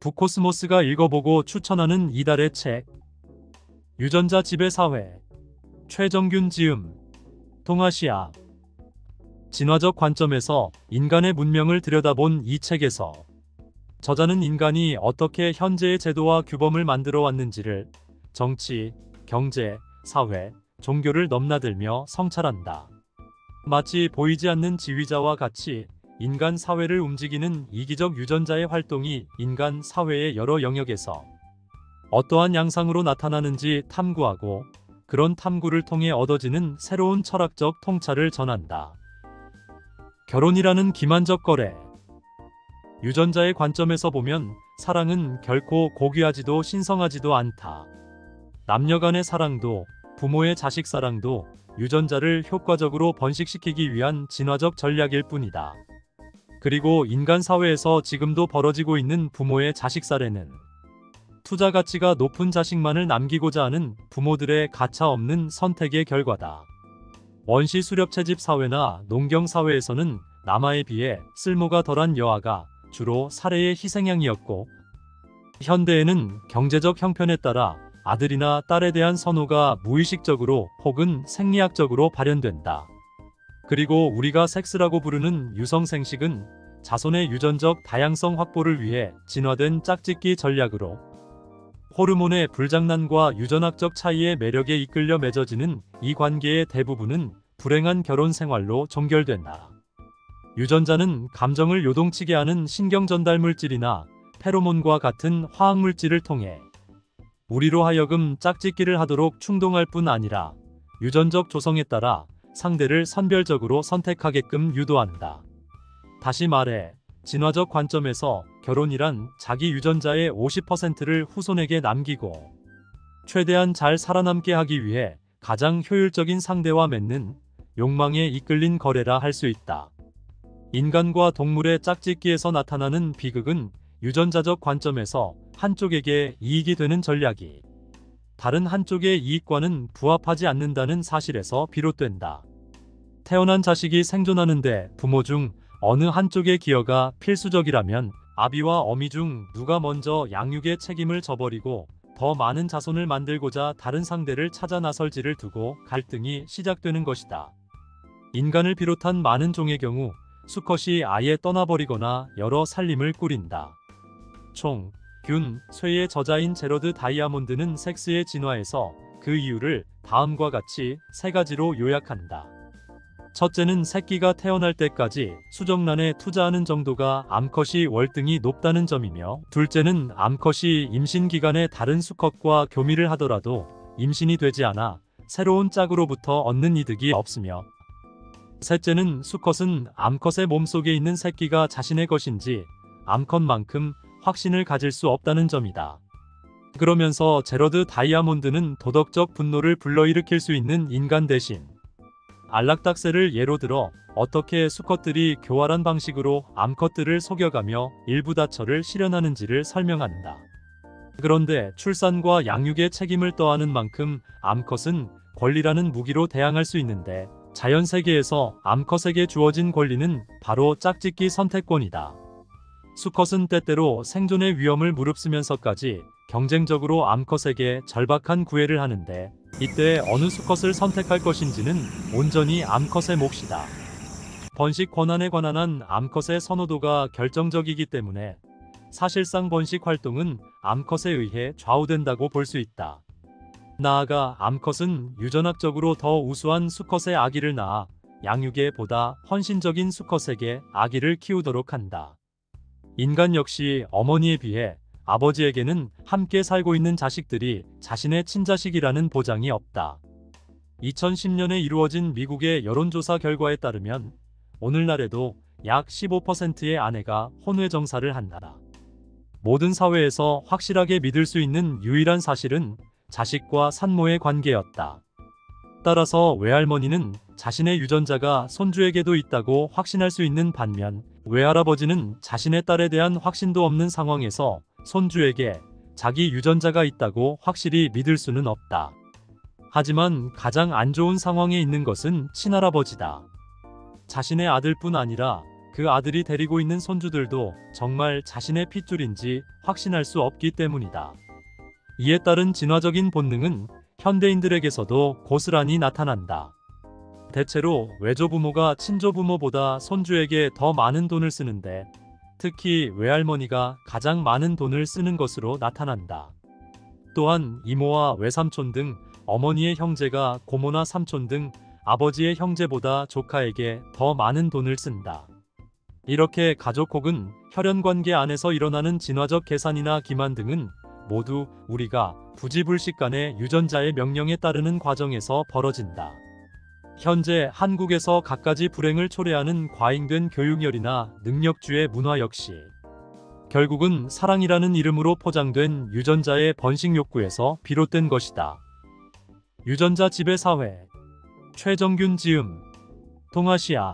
북코스모스가 읽어보고 추천하는 이달의 책. 유전자 지배 사회. 최정균 지음. 동아시아. 진화적 관점에서 인간의 문명을 들여다본 이 책에서 저자는 인간이 어떻게 현재의 제도와 규범을 만들어 왔는지를 정치, 경제, 사회, 종교를 넘나들며 성찰한다. 마치 보이지 않는 지휘자와 같이 인간 사회를 움직이는 이기적 유전자의 활동이 인간 사회의 여러 영역에서 어떠한 양상으로 나타나는지 탐구하고 그런 탐구를 통해 얻어지는 새로운 철학적 통찰을 전한다. 결혼이라는 기만적 거래. 유전자의 관점에서 보면 사랑은 결코 고귀하지도 신성하지도 않다. 남녀 간의 사랑도 부모의 자식 사랑도 유전자를 효과적으로 번식시키기 위한 진화적 전략일 뿐이다. 그리고 인간 사회에서 지금도 벌어지고 있는 부모의 자식 살해는 투자 가치가 높은 자식만을 남기고자 하는 부모들의 가차없는 선택의 결과다. 원시 수렵 채집 사회나 농경 사회에서는 남아에 비해 쓸모가 덜한 여아가 주로 살해의 희생양이었고, 현대에는 경제적 형편에 따라 아들이나 딸에 대한 선호가 무의식적으로 혹은 생리학적으로 발현된다. 그리고 우리가 섹스라고 부르는 유성생식은 자손의 유전적 다양성 확보를 위해 진화된 짝짓기 전략으로 호르몬의 불장난과 유전학적 차이의 매력에 이끌려 맺어지는 이 관계의 대부분은 불행한 결혼 생활로 종결된다. 유전자는 감정을 요동치게 하는 신경전달 물질이나 페로몬과 같은 화학물질을 통해 우리로 하여금 짝짓기를 하도록 충동할 뿐 아니라 유전적 조성에 따라 상대를 선별적으로 선택하게끔 유도한다. 다시 말해, 진화적 관점에서 결혼이란 자기 유전자의 50%를 후손에게 남기고 최대한 잘 살아남게 하기 위해 가장 효율적인 상대와 맺는 욕망에 이끌린 거래라 할 수 있다. 인간과 동물의 짝짓기에서 나타나는 비극은 유전자적 관점에서 한쪽에게 이익이 되는 전략이 다른 한쪽의 이익과는 부합하지 않는다는 사실에서 비롯된다. 태어난 자식이 생존하는데 부모 중 어느 한쪽의 기여가 필수적이라면 아비와 어미 중 누가 먼저 양육의 책임을 져버리고 더 많은 자손을 만들고자 다른 상대를 찾아 나설지를 두고 갈등이 시작되는 것이다. 인간을 비롯한 많은 종의 경우 수컷이 아예 떠나버리거나 여러 살림을 꾸린다. 총, 균, 쇠의 저자인 제러드 다이아몬드는 섹스의 진화에서 그 이유를 다음과 같이 세 가지로 요약한다. 첫째는 새끼가 태어날 때까지 수정란에 투자하는 정도가 암컷이 월등히 높다는 점이며, 둘째는 암컷이 임신 기간에 다른 수컷과 교미를 하더라도 임신이 되지 않아 새로운 짝으로부터 얻는 이득이 없으며, 셋째는 수컷은 암컷의 몸속에 있는 새끼가 자신의 것인지 암컷만큼 확신을 가질 수 없다는 점이다. 그러면서 제러드 다이아몬드는 도덕적 분노를 불러일으킬 수 있는 인간 대신 안락닭새를 예로 들어 어떻게 수컷들이 교활한 방식으로 암컷들을 속여가며 일부 다처를 실현하는지를 설명한다. 그런데 출산과 양육의 책임을 떠안은 만큼 암컷은 권리라는 무기로 대항할 수 있는데, 자연 세계에서 암컷에게 주어진 권리는 바로 짝짓기 선택권이다. 수컷은 때때로 생존의 위험을 무릅쓰면서까지 경쟁적으로 암컷에게 절박한 구애를 하는데, 이때 어느 수컷을 선택할 것인지는 온전히 암컷의 몫이다. 번식 권한에 관한 한 암컷의 선호도가 결정적이기 때문에 사실상 번식 활동은 암컷에 의해 좌우된다고 볼 수 있다. 나아가 암컷은 유전학적으로 더 우수한 수컷의 아기를 낳아 양육에 보다 헌신적인 수컷에게 아기를 키우도록 한다. 인간 역시 어머니에 비해 아버지에게는 함께 살고 있는 자식들이 자신의 친자식이라는 보장이 없다. 2010년에 이루어진 미국의 여론조사 결과에 따르면 오늘날에도 약 15%의 아내가 혼외정사를 한다. 모든 사회에서 확실하게 믿을 수 있는 유일한 사실은 자식과 산모의 관계였다. 따라서 외할머니는 자신의 유전자가 손주에게도 있다고 확신할 수 있는 반면, 외할아버지는 자신의 딸에 대한 확신도 없는 상황에서 손주에게 자기 유전자가 있다고 확실히 믿을 수는 없다. 하지만 가장 안 좋은 상황에 있는 것은 친할아버지다. 자신의 아들뿐 아니라 그 아들이 데리고 있는 손주들도 정말 자신의 핏줄인지 확신할 수 없기 때문이다. 이에 따른 진화적인 본능은 현대인들에게서도 고스란히 나타난다. 대체로 외조부모가 친조부모보다 손주에게 더 많은 돈을 쓰는데, 특히 외할머니가 가장 많은 돈을 쓰는 것으로 나타난다. 또한 이모와 외삼촌 등 어머니의 형제가 고모나 삼촌 등 아버지의 형제보다 조카에게 더 많은 돈을 쓴다. 이렇게 가족 혹은 혈연관계 안에서 일어나는 진화적 계산이나 기만 등은 모두 우리가 부지불식 간의 유전자의 명령에 따르는 과정에서 벌어진다. 현재 한국에서 갖가지 불행을 초래하는 과잉된 교육열이나 능력주의 문화 역시 결국은 사랑이라는 이름으로 포장된 유전자의 번식 욕구에서 비롯된 것이다. 유전자 지배 사회. 최정균 지음. 동아시아.